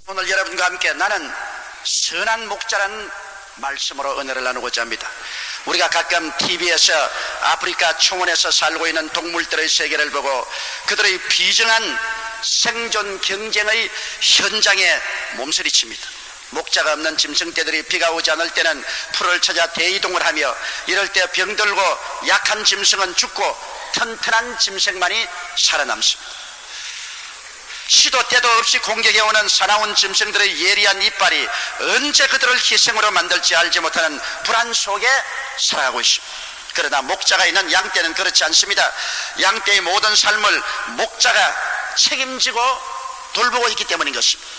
오늘 여러분과 함께 나는 선한 목자라는 말씀으로 은혜를 나누고자 합니다. 우리가 가끔 TV에서 아프리카 초원에서 살고 있는 동물들의 세계를 보고 그들의 비정한 생존 경쟁의 현장에 몸서리칩니다. 목자가 없는 짐승떼들이 비가 오지 않을 때는 풀을 찾아 대이동을 하며, 이럴 때 병들고 약한 짐승은 죽고 튼튼한 짐승만이 살아남습니다. 시도 때도 없이 공격해 오는 사나운 짐승들의 예리한 이빨이 언제 그들을 희생으로 만들지 알지 못하는 불안 속에 살아가고 있습니다. 그러나 목자가 있는 양떼는 그렇지 않습니다. 양떼의 모든 삶을 목자가 책임지고 돌보고 있기 때문인 것입니다.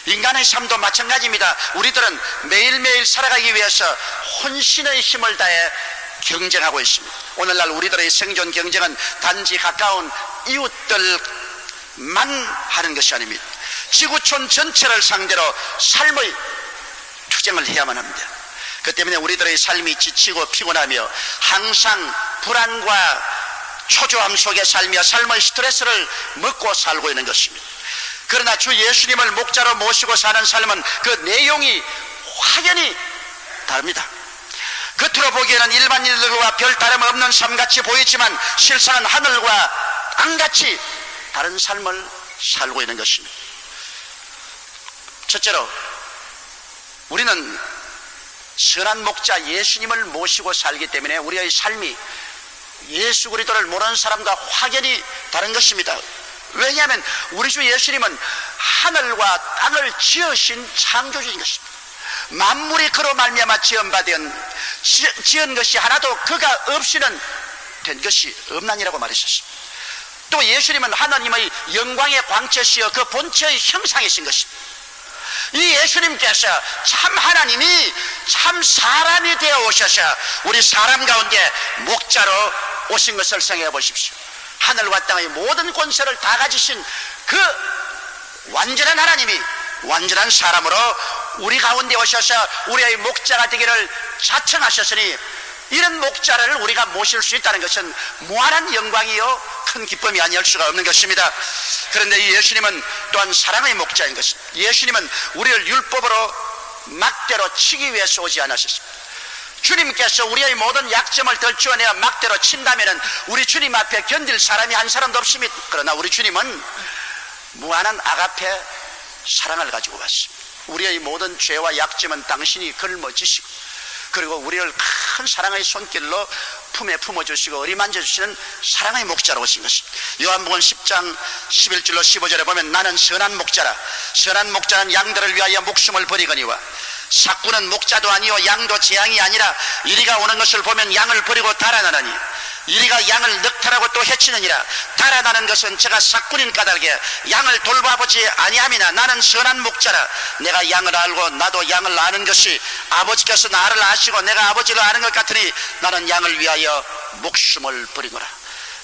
인간의 삶도 마찬가지입니다. 우리들은 매일매일 살아가기 위해서 혼신의 힘을 다해 경쟁하고 있습니다. 오늘날 우리들의 생존 경쟁은 단지 가까운 이웃들만 하는 것이 아닙니다. 지구촌 전체를 상대로 삶의 투쟁을 해야만 합니다. 그 때문에 우리들의 삶이 지치고 피곤하며 항상 불안과 초조함 속에 살며 삶의 스트레스를 먹고 살고 있는 것입니다. 그러나 주 예수님을 목자로 모시고 사는 삶은 그 내용이 확연히 다릅니다. 겉으로 보기에는 일반인들과 별 다름없는 삶같이 보이지만 실상은 하늘과 땅같이 다른 삶을 살고 있는 것입니다. 첫째로, 우리는 선한 목자 예수님을 모시고 살기 때문에 우리의 삶이 예수 그리스도를 모르는 사람과 확연히 다른 것입니다. 왜냐하면 우리 주 예수님은 하늘과 땅을 지으신 창조주인 것입니다. 만물이 그로 말미암아 지은 것이 하나도 그가 없이는 된 것이 없나니라고 말하셨습니다. 또 예수님은 하나님의 영광의 광채시여 그 본체의 형상이신 것입니다. 이 예수님께서 참 하나님이 참 사람이 되어 오셔서 우리 사람 가운데 목자로 오신 것을 생각해 보십시오. 하늘과 땅의 모든 권세를 다 가지신 그 완전한 하나님이 완전한 사람으로 우리 가운데 오셔서 우리의 목자가 되기를 자청하셨으니, 이런 목자를 우리가 모실 수 있다는 것은 무한한 영광이요 큰 기쁨이 아니할 수가 없는 것입니다. 그런데 이 예수님은 또한 사랑의 목자인 것입니다. 예수님은 우리를 율법으로 막대로 치기 위해서 오지 않으셨습니다. 주님께서 우리의 모든 약점을 덜추어내어 막대로 친다면 우리 주님 앞에 견딜 사람이 한 사람도 없습니다. 그러나 우리 주님은 무한한 아가페 사랑을 가지고 왔습니다. 우리의 모든 죄와 약점은 당신이 걸머지시고, 그리고 우리를 큰 사랑의 손길로 품에 품어주시고 어리만져주시는 사랑의 목자로 오신 것입니다. 요한복음 10장 11절로 15절에 보면, 나는 선한 목자라. 선한 목자는 양들을 위하여 목숨을 버리거니와, 삭구는 목자도 아니요 양도 재앙이 아니라 이리가 오는 것을 보면 양을 버리고 달아나느니, 이리가 양을 늑탈하고 또 해치느니라. 달아나는 것은 제가 삭군인 까닭에 양을 돌봐보지 아니함이나, 나는 선한 목자라. 내가 양을 알고 나도 양을 아는 것이 아버지께서 나를 아시고 내가 아버지를 아는 것 같으니 나는 양을 위하여 목숨을 버리노라.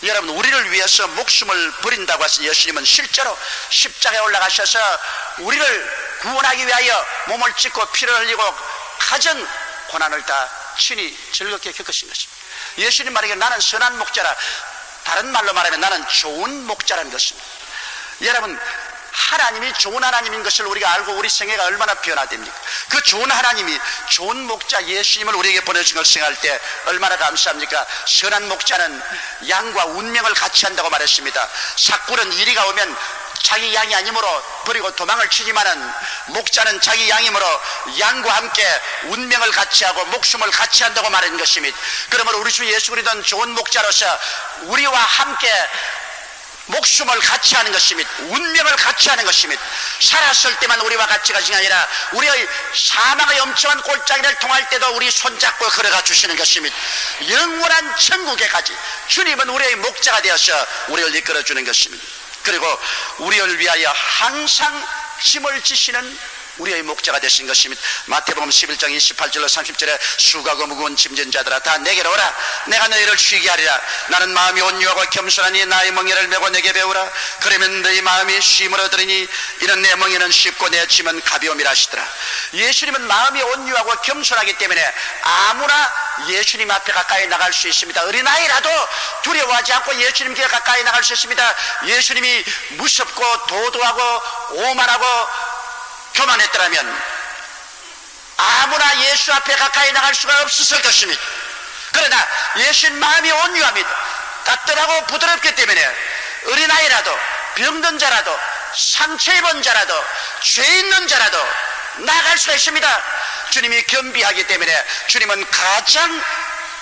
여러분, 우리를 위해서 목숨을 버린다고 하신 예수님은 실제로 십자가에 올라가셔서 우리를 구원하기 위하여 몸을 찢고 피를 흘리고 가진 고난을 다 친히 즐겁게 겪으신 것입니다. 예수님 말하기에 나는 선한 목자라. 다른 말로 말하면 나는 좋은 목자라는 것입니다. 여러분, 하나님이 좋은 하나님인 것을 우리가 알고 우리 생애가 얼마나 변화됩니까? 그 좋은 하나님이 좋은 목자 예수님을 우리에게 보내주신 것을 생각할 때 얼마나 감사합니까? 선한 목자는 양과 운명을 같이 한다고 말했습니다. 삭굴은 이리가 오면 자기 양이 아니므로 버리고 도망을 치지만은, 목자는 자기 양이므로 양과 함께 운명을 같이 하고 목숨을 같이 한다고 말한 것입니다. 그러므로 우리 주 예수 그리스도는 좋은 목자로서 우리와 함께 목숨을 같이 하는 것입니다. 운명을 같이 하는 것입니다. 살았을 때만 우리와 같이 가신 게 아니라 우리의 사망의 엄청난 골짜기를 통할 때도 우리 손잡고 걸어가 주시는 것입니다. 영원한 천국에까지 주님은 우리의 목자가 되어서 우리를 이끌어 주는 것입니다. 그리고 우리를 위하여 항상 짐을 지시는 우리의 목자가 되신 것입니다. 마태복음 11장 28절로 30절에 수고하고 무거운 짐진 자들아 다 내게로 오라. 내가 너희를 쉬게 하리라. 나는 마음이 온유하고 겸손하니 나의 멍에를 메고 내게 배우라. 그러면 너희 마음이 쉼을 얻으리니 이는 내 멍에는 쉽고 내 짐은 가벼움이라 하시더라. 예수님은 마음이 온유하고 겸손하기 때문에 아무나 예수님 앞에 가까이 나갈 수 있습니다. 어린아이라도 두려워하지 않고 예수님께 가까이 나갈 수 있습니다. 예수님이 무섭고 도도하고 오만하고 교만했더라면 아무나 예수 앞에 가까이 나갈 수가 없었을 것입니다. 그러나 예수님 마음이 온유합니다. 따뜻하고 부드럽기 때문에 어린아이라도 병든 자라도 상처 입은 자라도 죄 있는 자라도 나갈 수가 있습니다. 주님이 겸비하기 때문에 주님은 가장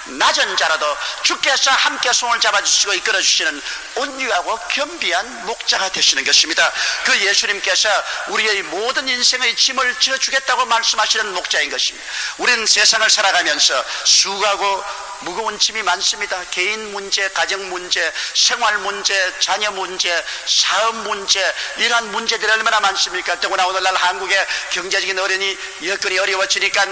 낮은 자라도 주께서 함께 손을 잡아주시고 이끌어주시는 온유하고 겸비한 목자가 되시는 것입니다. 그 예수님께서 우리의 모든 인생의 짐을 져주겠다고 말씀하시는 목자인 것입니다. 우리는 세상을 살아가면서 수고하고 무거운 짐이 많습니다. 개인 문제, 가정 문제, 생활 문제, 자녀 문제, 사업 문제, 이러한 문제들이 얼마나 많습니까? 더구나 오늘날 한국의 경제적인 여건이 어려워지니까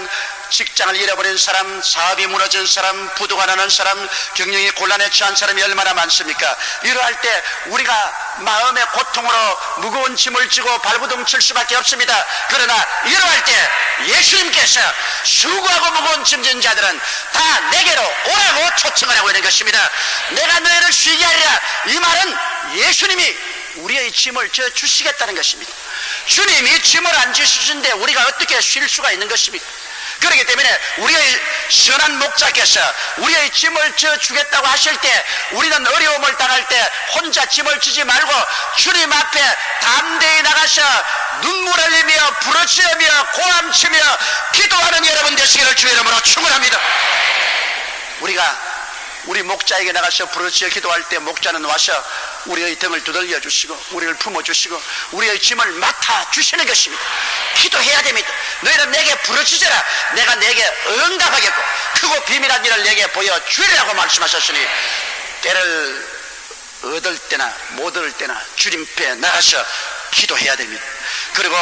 직장을 잃어버린 사람, 사업이 무너진 사람, 부도가 나는 사람, 경영이 곤란에 처한 사람이 얼마나 많습니까? 이러할 때 우리가 마음의 고통으로 무거운 짐을 지고 발버둥 칠 수밖에 없습니다. 그러나 이러할 때 예수님께서 수고하고 무거운 짐진 자들은 다 내게로 오라고 초청을 하고 있는 것입니다. 내가 너희를 쉬게 하리라. 이 말은 예수님이 우리의 짐을 져 주시겠다는 것입니다. 주님이 짐을 안 지시는데 우리가 어떻게 쉴 수가 있는 것입니까? 그렇기 때문에 우리의 선한 목자께서 우리의 짐을 져 주겠다고 하실 때 우리는 어려움을 당할 때 혼자 짐을 지지 말고 주님 앞에 담대히 나가서 눈물 흘리며 부르짖으며 고함치며 기도하는 여러분 되시기를 주의 이름으로 축원합니다. 우리 목자에게 나가서 부르짖어 기도할 때 목자는 와서 우리의 등을 두들겨 주시고 우리를 품어주시고 우리의 짐을 맡아주시는 것입니다. 기도해야 됩니다. 너희는 내게 부르짖어라. 내가 내게 응답하겠고 크고 비밀한 일을 내게 보여주리라고 말씀하셨으니 때를 얻을 때나 못 얻을 때나 주님께 나가서 기도해야 됩니다. 그리고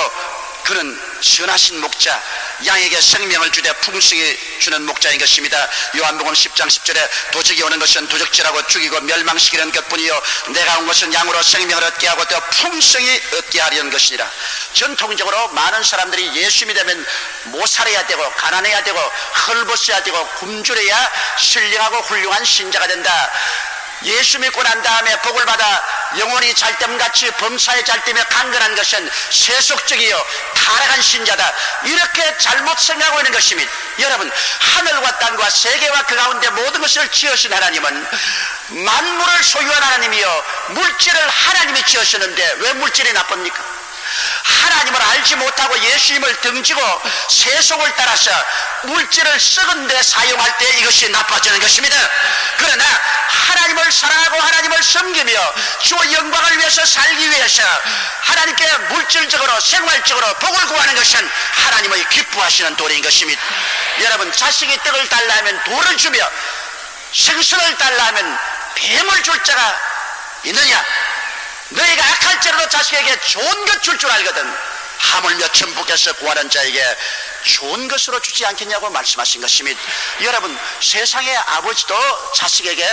그는 선하신 목자, 양에게 생명을 주되 풍성히 주는 목자인 것입니다. 요한복음 10장 10절에 도적이 오는 것은 도적질하고 죽이고 멸망시키는 것뿐이요 내가 온 것은 양으로 생명을 얻게 하고 더 풍성히 얻게 하려는 것이니라. 전통적으로 많은 사람들이 예수 믿으면 못 살아야 되고 가난해야 되고 헐벗어야 되고 굶주려야 신령하고 훌륭한 신자가 된다. 예수 믿고 난 다음에 복을 받아 영혼이 잘됨같이 범사에 잘되며 강건한 것은 세속적이요 타락한 신자다. 이렇게 잘못 생각하고 있는 것입니다. 여러분, 하늘과 땅과 세계와 그 가운데 모든 것을 지으신 하나님은 만물을 소유한 하나님이요 물질을 하나님이 지으셨는데 왜 물질이 나쁩니까? 하나님을 알지 못하고 예수님을 등지고 세속을 따라서 물질을 썩은 데 사용할 때 이것이 나빠지는 것입니다. 그러나 하나님을 사랑하고 하나님을 섬기며 주의 영광을 위해서 살기 위해서 하나님께 물질적으로 생활적으로 복을 구하는 것은 하나님의 기뻐하시는 도리인 것입니다. 여러분, 자식이 떡을 달라 하면 돌을 주며 생선을 달라 하면 뱀을 줄 자가 있느냐? 너희가 악할지라도 자식에게 좋은 것 줄 줄 알거든 하물며 천부께서 구하는 자에게 좋은 것으로 주지 않겠냐고 말씀하신 것입니다. 여러분, 세상의 아버지도 자식에게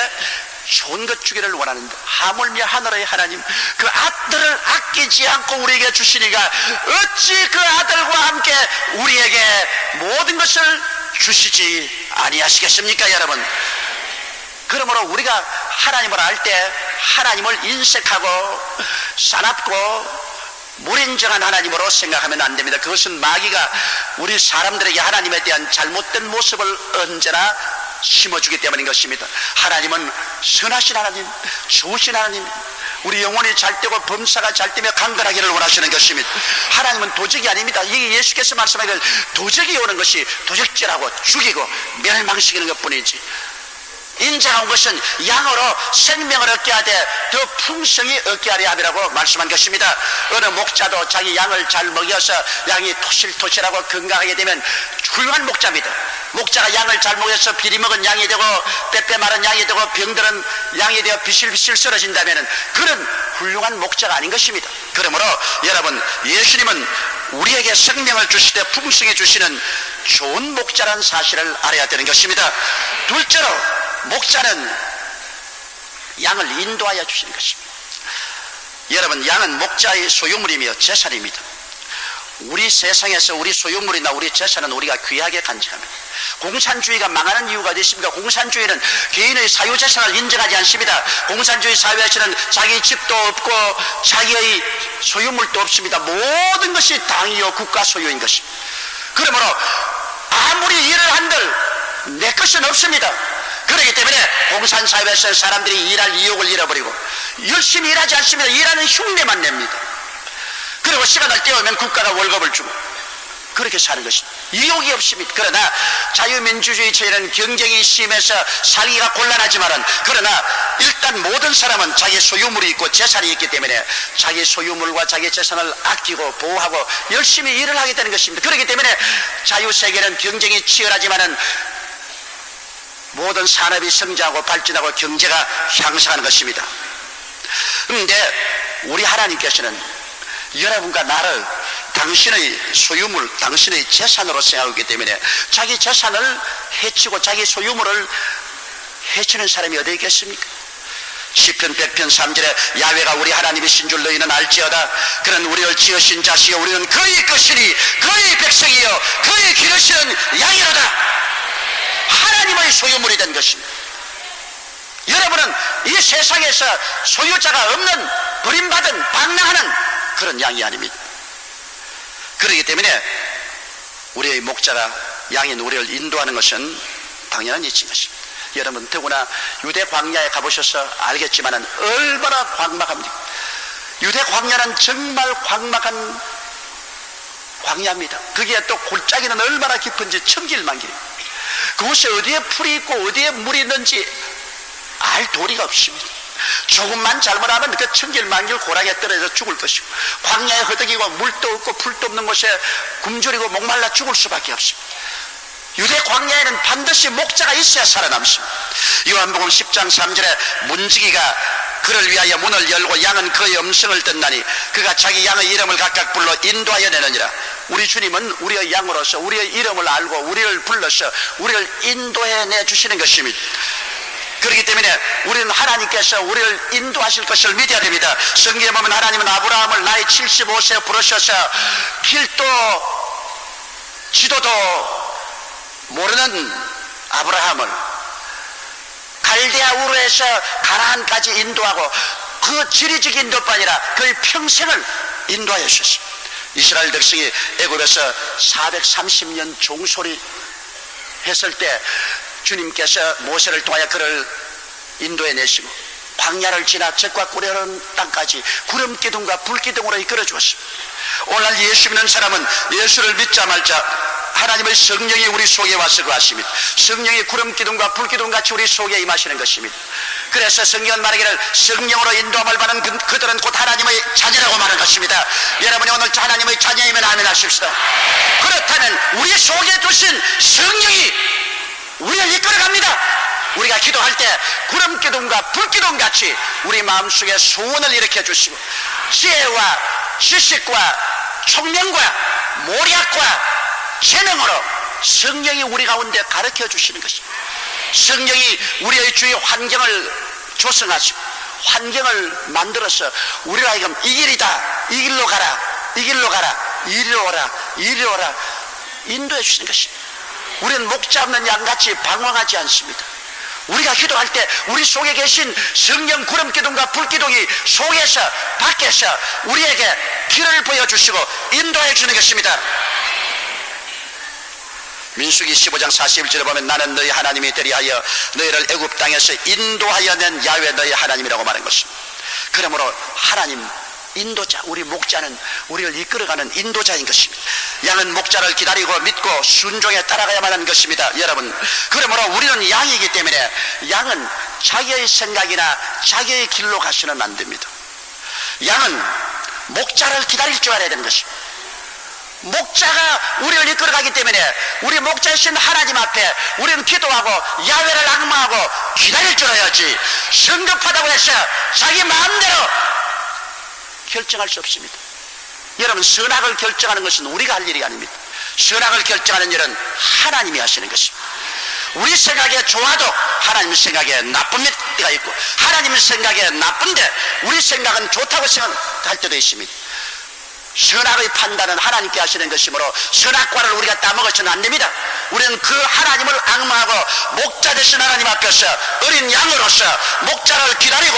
좋은 것 주기를 원하는데 하물며 하늘의 하나님 그 아들을 아끼지 않고 우리에게 주시니가 어찌 그 아들과 함께 우리에게 모든 것을 주시지 아니하시겠습니까? 여러분, 그러므로 우리가 하나님을 알 때 하나님을 인색하고 사납고 무인정한 하나님으로 생각하면 안 됩니다. 그것은 마귀가 우리 사람들에게 하나님에 대한 잘못된 모습을 언제나 심어주기 때문인 것입니다. 하나님은 선하신 하나님, 좋으신 하나님, 우리 영혼이 잘되고 범사가 잘되며 강건하기를 원하시는 것입니다. 하나님은 도적이 아닙니다. 이게 예수께서 말씀하기를 도적이 오는 것이 도적질하고 죽이고 멸망시키는 것뿐이지 인자가 온 것은 양으로 생명을 얻게 하되 더 풍성히 얻게 하려 함이라고 말씀한 것입니다. 어느 목자도 자기 양을 잘 먹여서 양이 토실토실하고 건강하게 되면 훌륭한 목자입니다. 목자가 양을 잘 먹여서 비리 먹은 양이 되고 빼빼 마른 양이 되고 병들은 양이 되어 비실비실 쓰러진다면 그는 훌륭한 목자가 아닌 것입니다. 그러므로 여러분, 예수님은 우리에게 생명을 주시되 풍성히 주시는 좋은 목자라는 사실을 알아야 되는 것입니다. 둘째로 목자는 양을 인도하여 주시는 것입니다. 여러분, 양은 목자의 소유물이며 재산입니다. 우리 세상에서 우리 소유물이나 우리 재산은 우리가 귀하게 간직합니다. 공산주의가 망하는 이유가 어디 있습니까? 공산주의는 개인의 사유재산을 인정하지 않습니다. 공산주의 사회에서는 자기 집도 없고 자기의 소유물도 없습니다. 모든 것이 당이요 국가 소유인 것입니다. 그러므로 아무리 일을 한들 내 것은 없습니다. 그렇기 때문에 공산사회에서는 사람들이 일할 이욕을 잃어버리고 열심히 일하지 않습니다. 일하는 흉내만 냅니다. 그리고 시간을 때우면 국가가 월급을 주고 그렇게 사는 것입니다. 이욕이 없습니다. 그러나 자유민주주의 체제는 경쟁이 심해서 살기가 곤란하지만은, 그러나 일단 모든 사람은 자기 소유물이 있고 재산이 있기 때문에 자기 소유물과 자기 재산을 아끼고 보호하고 열심히 일을 하게 되는 것입니다. 그렇기 때문에 자유세계는 경쟁이 치열하지만은 모든 산업이 성장하고 발전하고 경제가 향상하는 것입니다. 그런데 우리 하나님께서는 여러분과 나를 당신의 소유물, 당신의 재산으로 생각하기 때문에 자기 재산을 해치고 자기 소유물을 해치는 사람이 어디 있겠습니까? 시편 100편 3절에 야훼가 우리 하나님이신 줄 너희는 알지어다. 그는 우리를 지으신 자시요 우리는 그의 것이니 그의 백성이요 그의 기르시는 양이로다. 하나님의 소유물이 된 것입니다. 여러분은 이 세상에서 소유자가 없는 버림받은 방랑하는 그런 양이 아닙니다. 그렇기 때문에 우리의 목자가 양인 우리를 인도하는 것은 당연한 이치인 것입니다. 여러분 더구나 유대 광야에 가보셔서 알겠지만 얼마나 광막합니까? 유대 광야는 정말 광막한 광야입니다. 거기에 또 골짜기는 얼마나 깊은지 천길만길입니다. 그곳에 어디에 풀이 있고 어디에 물이 있는지 알 도리가 없습니다. 조금만 잘못하면 그 천길만길 고랑에 떨어져 죽을 것이고, 광야에 허덕이고 물도 없고 풀도 없는 곳에 굶주리고 목말라 죽을 수밖에 없습니다. 유대 광야에는 반드시 목자가 있어야 살아남습니다. 요한복음 10장 3절에 문지기가 그를 위하여 문을 열고 양은 그의 음성을 듣나니 그가 자기 양의 이름을 각각 불러 인도하여 내느니라. 우리 주님은 우리의 양으로서 우리의 이름을 알고 우리를 불러서 우리를 인도해 내주시는 것입니다. 그렇기 때문에 우리는 하나님께서 우리를 인도하실 것을 믿어야 됩니다. 성경에 보면 하나님은 아브라함을 나이 75세 부르셔서 길도 지도도 모르는 아브라함을 갈대아 우르에서 가나안까지 인도하고 그 지리적 인도뿐 아니라 그의 평생을 인도하여 주셨습니다. 이스라엘 백성이 애굽에서 430년 종소리 했을 때 주님께서 모세를 통하여 그를 인도해 내시고 광야를 지나 적과 꿀의 땅까지 구름 기둥과 불 기둥으로 이끌어 주었습니다. 오늘날 예수 믿는 사람은 예수를 믿자 말자 하나님의 성령이 우리 속에 와서 거하십니다. 성령이 구름 기둥과 불 기둥 같이 우리 속에 임하시는 것입니다. 그래서 성경은 말하기를 성령으로 인도함을 받는 그들은 곧 하나님의 자녀라고 말하는 것입니다. 여러분이 오늘 하나님의 자녀이면 아멘 하십시다. 그렇다면 우리 속에 두신 성령이 우리를 이끌어갑니다. 우리가 기도할 때 구름 기둥과 불 기둥 같이 우리 마음속에 소원을 일으켜 주시고 지혜와 지식과 총명과 모략과 재능으로 성령이 우리 가운데 가르쳐 주시는 것입니다. 성령이 우리의 주위 환경을 조성하시고 환경을 만들어서 우리가 하여금 이 길이다, 이 길로 가라, 이 길로 가라, 이리로 오라, 이리로 오라 인도해 주시는 것입니다. 우리는 목자 없는 양같이 방황하지 않습니다. 우리가 기도할 때 우리 속에 계신 성령 구름 기둥과 불 기둥이 속에서 밖에서 우리에게 길을 보여주시고 인도해 주는 것입니다. 민수기 15장 41절에 보면 나는 너희 하나님이 되리 하여 너희를 애굽 땅에서 인도하여 낸 야훼 너희 하나님이라고 말한 것입니다. 그러므로 하나님 인도자, 우리 목자는 우리를 이끌어가는 인도자인 것입니다. 양은 목자를 기다리고 믿고 순종에 따라가야만 하는 것입니다. 여러분, 그러므로 우리는 양이기 때문에 양은 자기의 생각이나 자기의 길로 가서는 안 됩니다. 양은 목자를 기다릴 줄 알아야 되는 것입니다. 목자가 우리를 이끌어가기 때문에 우리 목자이신 하나님 앞에 우리는 기도하고 야훼를 악마하고 기다릴 줄 알아야지 성급하다고 해서 자기 마음대로 결정할 수 없습니다. 여러분, 선악을 결정하는 것은 우리가 할 일이 아닙니다. 선악을 결정하는 일은 하나님이 하시는 것입니다. 우리 생각에 좋아도 하나님 생각에 나쁜 때가 있고 하나님 생각에 나쁜데 우리 생각은 좋다고 생각할 때도 있습니다. 선악의 판단은 하나님께 하시는 것이므로 선악과를 우리가 따먹어서는 안 됩니다. 우리는 그 하나님을 앙망하고 목자 되신 하나님 앞에서 어린 양으로서 목자를 기다리고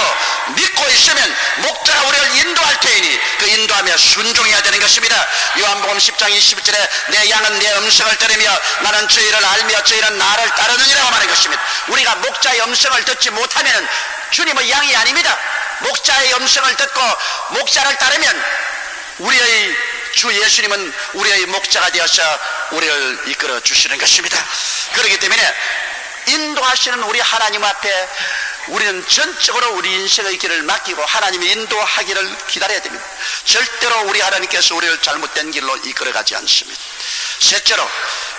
믿고 있으면 목자가 우리를 인도할 테이니 그 인도하며 순종해야 되는 것입니다. 요한복음 10장 21절에 내 양은 내 음성을 들으며 나는 저희를 알며 저희는 나를 따르느니라고 말하는 것입니다. 우리가 목자의 음성을 듣지 못하면 주님의 양이 아닙니다. 목자의 음성을 듣고 목자를 따르면 우리의 주 예수님은 우리의 목자가 되어서 우리를 이끌어 주시는 것입니다. 그렇기 때문에 인도하시는 우리 하나님 앞에 우리는 전적으로 우리 인생의 길을 맡기고 하나님이 인도하기를 기다려야 됩니다. 절대로 우리 하나님께서 우리를 잘못된 길로 이끌어가지 않습니다. 셋째로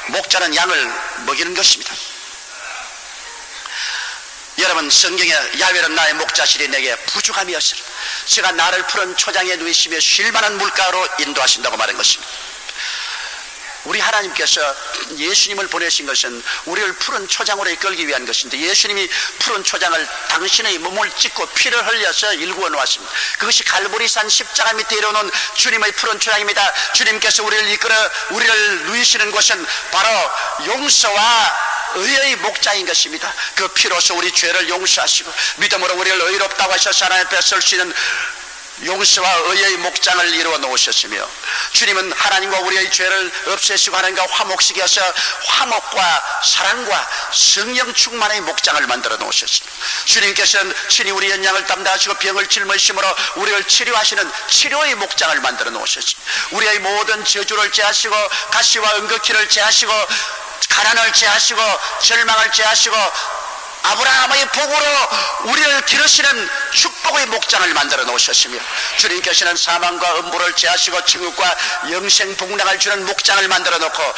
목자는 양을 먹이는 것입니다. 여러분, 성경에 야훼는 나의 목자시리 내게 부족함이 없으리 제가 나를 푸른 초장에 누이시며 쉴만한 물가로 인도하신다고 말한 것입니다. 우리 하나님께서 예수님을 보내신 것은 우리를 푸른 초장으로 이끌기 위한 것인데 예수님이 푸른 초장을 당신의 몸을 찢고 피를 흘려서 일구어 놓았습니다. 그것이 갈보리산 십자가 밑에 이루어놓은 주님의 푸른 초장입니다. 주님께서 우리를 이끌어 우리를 누이시는 곳은 바로 용서와 의의 목자인 것입니다. 그 피로서 우리 죄를 용서하시고 믿음으로 우리를 의롭다고 하셔서 하나님 앞에 설 수 있는 용서와 의의 목장을 이루어 놓으셨으며 주님은 하나님과 우리의 죄를 없애시고 하나님과 화목시게 하셔 화목과 사랑과 성령 충만의 목장을 만들어 놓으셨습니다. 주님께서는 친히 우리 연양을 담당하시고 병을 짊어지심으로 우리를 치료하시는 치료의 목장을 만들어 놓으셨습니다. 우리의 모든 저주를 제하시고 가시와 은극기를 제하시고 가난을 제하시고 절망을 제하시고 아브라함의 복으로 우리를 기르시는 축복의 목장을 만들어 놓으셨으며 주님께서는 사망과 음부를 제하시고 천국과 영생 복락을 주는 목장을 만들어 놓고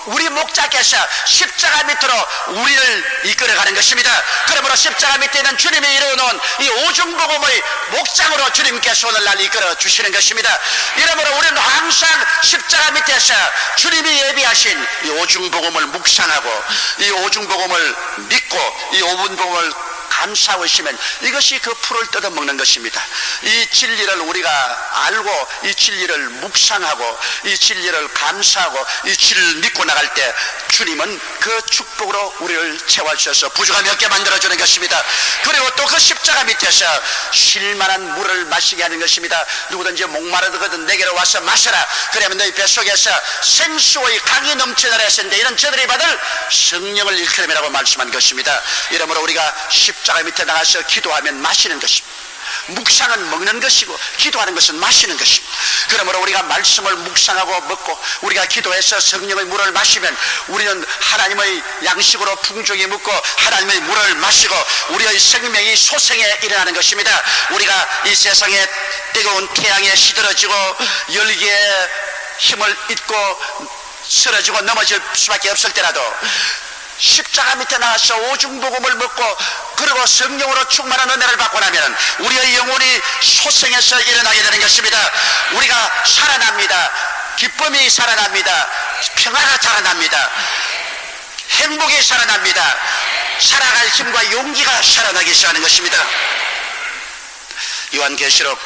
우리 목자께서 십자가 밑으로 우리를 이끌어가는 것입니다. 그러므로 십자가 밑에 있는 주님이 이루어놓은 이 오중복음의 목장으로 주님께서 오늘날 이끌어 주시는 것입니다. 이러므로 우리는 항상 십자가 밑에서 주님이 예비하신 이 오중복음을 묵상하고 이 오중복음을 믿고 이 오분복음을 감사하고 있으면 이것이 그 풀을 뜯어먹는 것입니다. 이 진리를 우리가 알고 이 진리를 묵상하고 이 진리를 감사하고 이 진리를 믿고 나갈 때 주님은 그 축복으로 우리를 채워주셔서 부족함이 없게 만들어주는 것입니다. 그리고 또 그 십자가 밑에서 쉴만한 물을 마시게 하는 것입니다. 누구든지 목마르거든 내게로 와서 마셔라. 그러면 너희 뱃속에서 생수의 강이 넘치느라 했는데 이는 저들이 받을 성령을 일컬음이라고 말씀한 것입니다. 이러므로 우리가 십자가 밑에 나가서 기도하면 마시는 것입니다. 묵상은 먹는 것이고 기도하는 것은 마시는 것입니다. 그러므로 우리가 말씀을 묵상하고 먹고 우리가 기도해서 성령의 물을 마시면 우리는 하나님의 양식으로 풍족히 먹고 하나님의 물을 마시고 우리의 생명이 소생에 일어나는 것입니다. 우리가 이 세상에 뜨거운 태양에 시들어지고 열기에 힘을 잃고 쓰러지고 넘어질 수밖에 없을 때라도 십자가 밑에 나와서 오중복음을 먹고 그리고 성령으로 충만한 은혜를 받고 나면 우리의 영혼이 소생해서 일어나게 되는 것입니다. 우리가 살아납니다. 기쁨이 살아납니다. 평화가 살아납니다. 행복이 살아납니다. 살아갈 힘과 용기가 살아나기 시작하는 것입니다. 요한계시록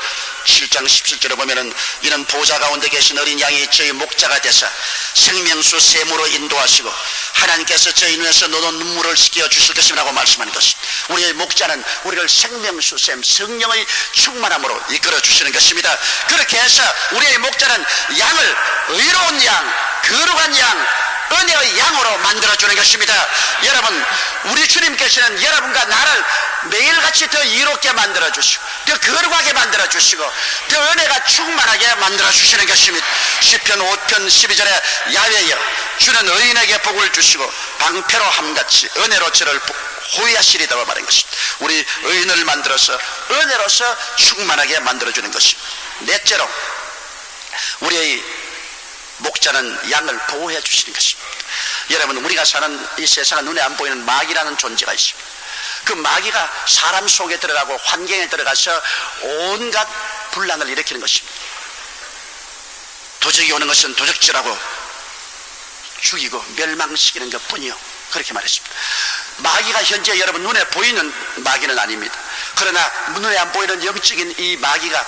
7장 17절에 보면은 이는 보좌 가운데 계신 어린 양이 저희 목자가 되사 생명수 샘으로 인도하시고 하나님께서 저희 눈에서 노는 눈물을 씻겨 주실 것이라고 말씀하는 것입니다. 우리의 목자는 우리를 생명수 샘 성령의 충만함으로 이끌어 주시는 것입니다. 그렇게 해서 우리의 목자는 양을 의로운 양, 거룩한 양, 은혜의 양으로 만들어주는 것입니다. 여러분, 우리 주님께서는 여러분과 나를 매일같이 더 이롭게 만들어주시고 더 거룩하게 만들어주시고 더 은혜가 충만하게 만들어주시는 것입니다. 시편 5편 12절에 야훼여 주는 의인에게 복을 주시고 방패로 함같이 은혜로 저를 호위하시리다고 말한 것입니다. 우리 의인을 만들어서 은혜로서 충만하게 만들어주는 것입니다. 넷째로 우리의 목자는 양을 보호해 주시는 것입니다. 여러분, 우리가 사는 이 세상은 눈에 안 보이는 마귀라는 존재가 있습니다. 그 마귀가 사람 속에 들어가고 환경에 들어가서 온갖 분란을 일으키는 것입니다. 도적이 오는 것은 도적질하고 죽이고 멸망시키는 것 뿐이요, 그렇게 말했습니다. 마귀가 현재 여러분 눈에 보이는 마귀는 아닙니다. 그러나 눈에 안 보이는 영적인 이 마귀가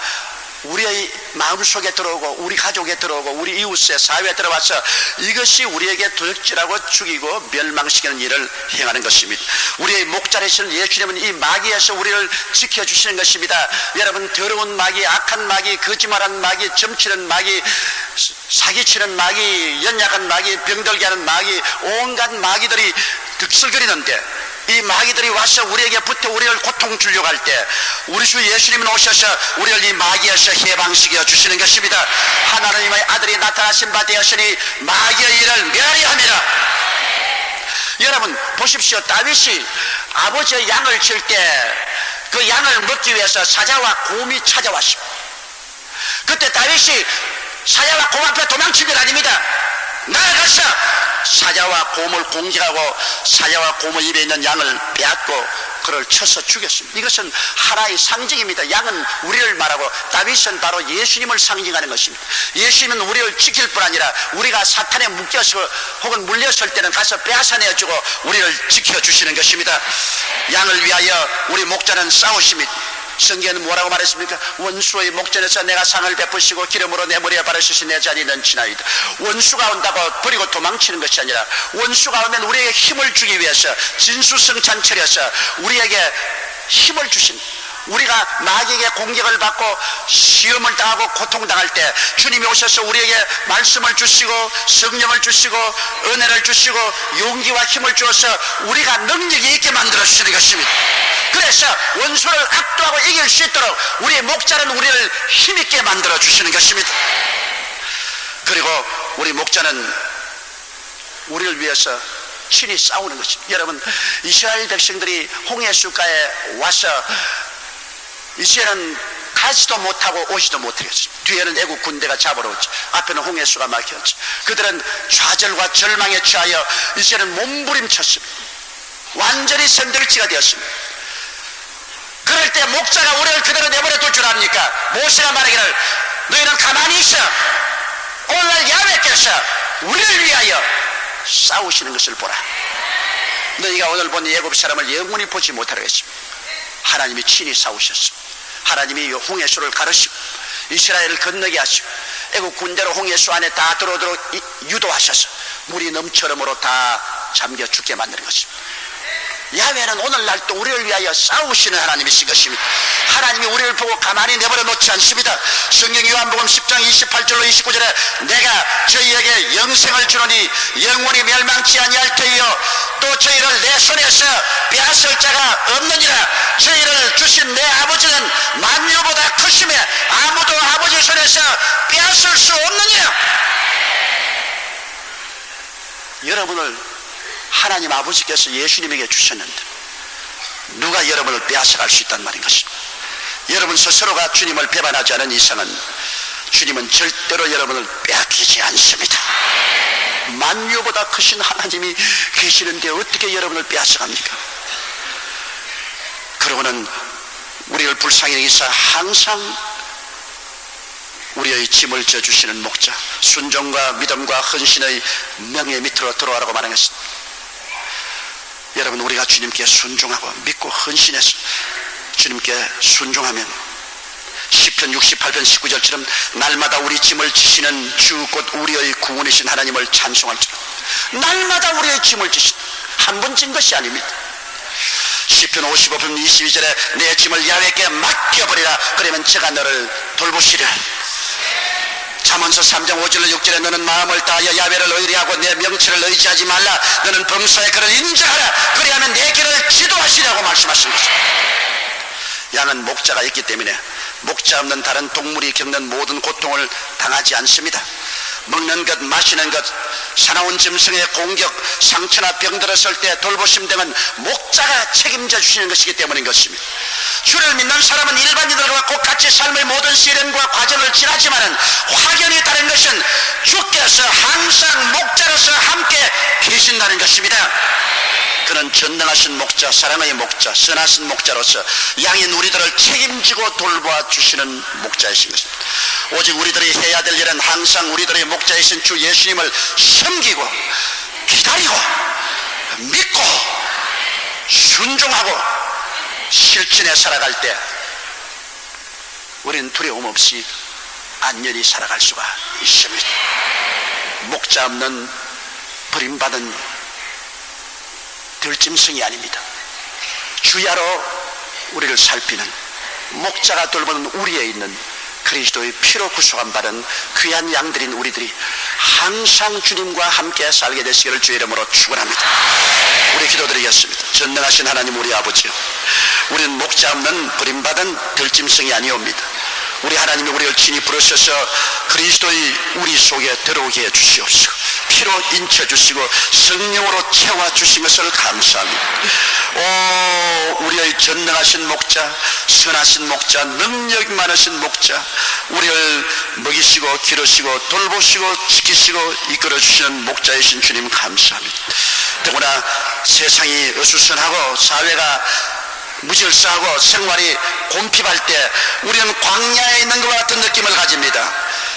우리의 마음속에 들어오고 우리 가족에 들어오고 우리 이웃의 사회에 들어와서 이것이 우리에게 도적질하고 죽이고 멸망시키는 일을 행하는 것입니다. 우리의 목자되신 예수님은 이 마귀에서 우리를 지켜주시는 것입니다. 여러분, 더러운 마귀, 악한 마귀, 거짓말하는 마귀, 점치는 마귀, 사기치는 마귀, 연약한 마귀, 병들게 하는 마귀, 온갖 마귀들이 득설거리는데 이 마귀들이 와서 우리에게 붙어 우리를 고통 주려고 할 때 우리 주 예수님은 오셔서 우리를 이 마귀에서 해방시켜 주시는 것입니다. 하나님의 아들이 나타나신 바 되었으니 마귀의 일을 멸하리합니다. 여러분 보십시오. 다윗이 아버지의 양을 칠 때 그 양을 먹기 위해서 사자와 곰이 찾아왔습니다. 그때 다윗이 사자와 곰 앞에 도망친 건 아닙니다. 나아가서 사자와 곰을 공격하고 사자와 곰의 입에 있는 양을 빼앗고 그를 쳐서 죽였습니다. 이것은 하나의 상징입니다. 양은 우리를 말하고 다윗은 바로 예수님을 상징하는 것입니다. 예수님은 우리를 지킬 뿐 아니라 우리가 사탄에 묶여서 혹은 물렸을 때는 가서 빼앗아내주고 우리를 지켜주시는 것입니다. 양을 위하여 우리 목자는 싸우십니다. 성경에는 뭐라고 말했습니까? 원수의 목전에서 내가 상을 베푸시고 기름으로 내 머리에 바르시시 내 자리 넘치나이다. 원수가 온다고 버리고 도망치는 것이 아니라 원수가 오면 우리에게 힘을 주기 위해서 진수성찬 차려서 우리에게 힘을 주신, 우리가 마귀에게 공격을 받고 시험을 당하고 고통당할 때 주님이 오셔서 우리에게 말씀을 주시고 성령을 주시고 은혜를 주시고 용기와 힘을 주어서 우리가 능력이 있게 만들어 주시는 것입니다. 그래서 원수를 압도하고 이길 수 있도록 우리의 목자는 우리를 힘있게 만들어 주시는 것입니다. 그리고 우리 목자는 우리를 위해서 친히 싸우는 것입니다. 여러분, 이스라엘 백성들이 홍해수가에 와서 이제는 가지도 못하고 오지도 못하겠지. 뒤에는 애국 군대가 잡으러 오지. 앞에는 홍해수가 막혔지. 그들은 좌절과 절망에 취하여 이제는 몸부림쳤습니다. 완전히 선들지가 되었습니다. 그럴 때 목자가 우리를 그대로 내버려 둘 줄 압니까? 모세가 말하기를 너희는 가만히 있어. 오늘날 야훼께서 우리를 위하여 싸우시는 것을 보라. 너희가 오늘 본 애굽 사람을 영원히 보지 못하려 했습니다. 하나님이 친히 싸우셨습니다. 하나님이 홍해수를 가르시고 이스라엘을 건너게 하시고 애국 군대로 홍해수 안에 다 들어오도록 유도하셔서 물이 넘쳐름으로 다 잠겨 죽게 만드는 것입니다. 야훼는 오늘날 또 우리를 위하여 싸우시는 하나님이신 것입니다. 하나님이 우리를 보고 가만히 내버려 놓지 않습니다. 성경 요한복음 10장 28절로 29절에 내가 저희에게 영생을 주노니 영원히 멸망치 아니할 터이요 또 저희를 내 손에서 빼앗을 자가 없느니라. 저희를 주신 내 아버지는 만유보다 크심에 아무도 아버지 손에서 빼앗을 수 없느니라. 여러분을 하나님 아버지께서 예수님에게 주셨는데 누가 여러분을 빼앗아갈 수 있단 말인 것입니다. 여러분 스스로가 주님을 배반하지 않은 이상은 주님은 절대로 여러분을 빼앗기지 않습니다. 만유보다 크신 하나님이 계시는데 어떻게 여러분을 빼앗아갑니까? 그러고는 우리를 불쌍히 여기서 항상 우리의 짐을 져주시는 목자, 순종과 믿음과 헌신의 명예 밑으로 들어와라고 말한 것입니다. 여러분, 우리가 주님께 순종하고 믿고 헌신해서 주님께 순종하면 시편 68편 19절처럼 날마다 우리 짐을 지시는 주 곧 우리의 구원이신 하나님을 찬송할지라. 날마다 우리의 짐을 지신, 한 번 진 것이 아닙니다. 시편 55편 22절에 내 짐을 야훼께 맡겨버리라. 그러면 제가 너를 돌보시리라. 잠언서 3장 5절로 6절에 너는 마음을 다하여 야훼를 의뢰하고 내 명체를 의지하지 말라. 너는 범사에 그를 인정하라. 그리하면 내 길을 지도하시라고 말씀하신 것입니다. 양은 목자가 있기 때문에 목자 없는 다른 동물이 겪는 모든 고통을 당하지 않습니다. 먹는 것, 마시는 것, 사나운 짐승의 공격, 상처나 병 들었을 때 돌보심 등은 목자가 책임져 주시는 것이기 때문인 것입니다. 주를 믿는 사람은 일반인들과 똑같이 삶의 모든 시련과 과정을 지나지만은 확연히 다른 것은 주께서 항상 목자로서 함께 계신다는 것입니다. 그는 전능하신 목자, 사랑의 목자, 선하신 목자로서 양인 우리들을 책임지고 돌보아 주시는 목자이신 것입니다. 오직 우리들이 해야 될 일은 항상 우리들의 목자이신 주 예수님을 섬기고 기다리고 믿고 순종하고 실천해 살아갈 때 우리는 두려움 없이 안전히 살아갈 수가 있습니다. 목자 없는 버림받은 들짐승이 아닙니다. 주야로 우리를 살피는 목자가 돌보는 우리에 있는 그리스도의 피로 구속한 바른 귀한 양들인 우리들이 항상 주님과 함께 살게 되시기를 주의 이름으로 축원합니다. 우리 기도드리겠습니다. 전능하신 하나님 우리 아버지요, 우리는 목자 없는 버림받은 들짐승이 아니옵니다. 우리 하나님이 우리를 친히 부르셔서 그리스도의 우리 속에 들어오게 해주시옵소서. 피로 인쳐주시고 성령으로 채워주신 것을 감사합니다. 오, 우리의 전능하신 목자, 선하신 목자, 능력 많으신 목자, 우리를 먹이시고 기르시고 돌보시고 지키시고 이끌어주시는 목자이신 주님 감사합니다. 더구나 세상이 어수선하고 사회가 무질서하고 생활이 곤핍할 때 우리는 광야에 있는 것 같은 느낌을 가집니다.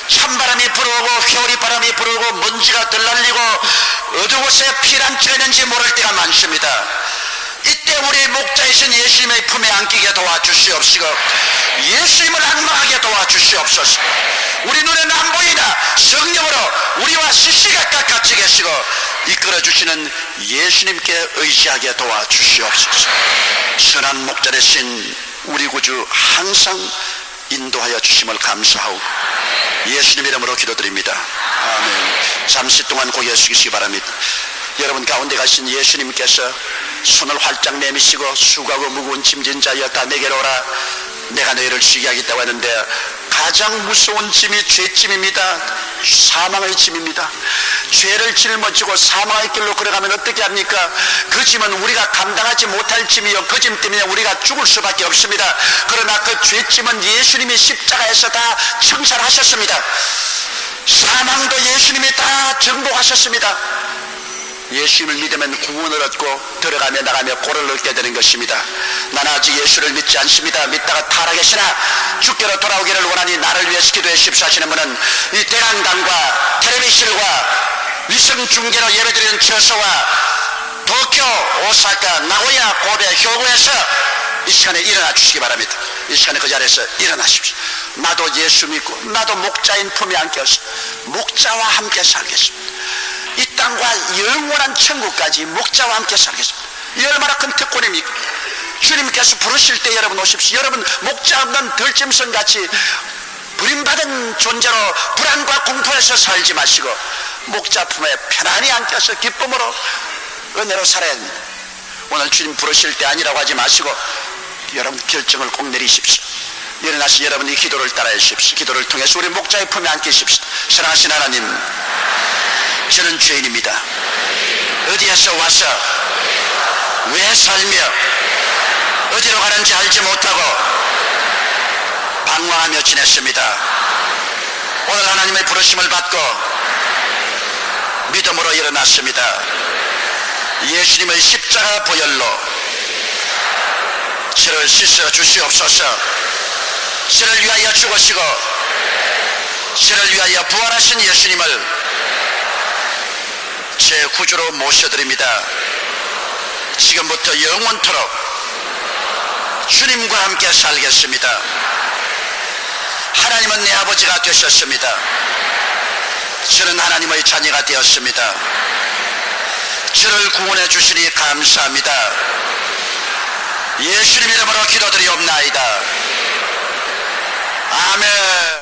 찬바람이 불어오고 겨울바람이 불어오고 먼지가 들날리고 어느 곳에 피난처가 있는지 모를 때가 많습니다. 이때 우리 목자이신 예수님의 품에 안기게 도와주시옵시고 예수님을 악망하게 도와주시옵소서. 우리 눈에는 안 보이나 성령으로 우리와 시시각각 같이 계시고 이끌어주시는 예수님께 의지하게 도와주시옵소서. 선한 목자 되신 우리 구주 항상 인도하여 주심을 감사하고 예수님 이름으로 기도드립니다. 아멘. 잠시 동안 고개 숙이시기 바랍니다. 여러분 가운데 가신 예수님께서 손을 활짝 내미시고 수고하고 무거운 짐진 자여 다 내게로 오라, 내가 너희를 쉬게 하겠다고 하는데 가장 무서운 짐이 죄짐입니다. 사망의 짐입니다. 죄를 짊어지고 사망의 길로 걸어가면 어떻게 합니까? 그 짐은 우리가 감당하지 못할 짐이요, 그 짐 때문에 우리가 죽을 수밖에 없습니다. 그러나 그 죄짐은 예수님이 십자가에서 다 청산하셨습니다. 사망도 예수님이 다 정복하셨습니다. 예수님을 믿으면 구원을 얻고 들어가며 나가며 고를 얻게 되는 것입니다. 나는 아직 예수를 믿지 않습니다. 믿다가 타락했으나 주께로 돌아오기를 원하니 나를 위해서 기도해 주십시오 하시는 분은 이 대강당과 텔레비전과 위성중계로 예배드리는 처소와 도쿄, 오사카, 나고야, 고베, 효고에서 이 시간에 일어나 주시기 바랍니다. 이 시간에 그 자리에서 일어나십시오. 나도 예수 믿고 나도 목자인 품에 안겨서 목자와 함께 살겠습니다. 이 땅과 영원한 천국까지 목자와 함께 살겠습니다. 이 얼마나 큰 특권입니까? 주님께서 부르실 때 여러분 오십시오. 여러분 목자 없는 들짐승같이 버림받은 존재로 불안과 공포에서 살지 마시고 목자 품에 편안히 안겨서 기쁨으로 은혜로 살아야 합니다. 오늘 주님 부르실 때 아니라고 하지 마시고 여러분 결정을 꼭 내리십시오. 일어나서 여러분이 기도를 따라해 주십시오. 기도를 통해서 우리 목자의 품에 안기십시오. 사랑하신 하나님, 저는 죄인입니다. 어디에서 와서 왜 살며 어디로 가는지 알지 못하고 방황하며 지냈습니다. 오늘 하나님의 부르심을 받고 믿음으로 일어났습니다. 예수님의 십자가 보혈로 저를 씻어 주시옵소서. 저를 위하여 죽으시고 저를 위하여 부활하신 예수님을 제 구주로 모셔드립니다. 지금부터 영원토록 주님과 함께 살겠습니다. 하나님은 내 아버지가 되셨습니다. 저는 하나님의 자녀가 되었습니다. 저를 구원해 주시니 감사합니다. 예수님 이름으로 기도드리옵나이다. 아멘.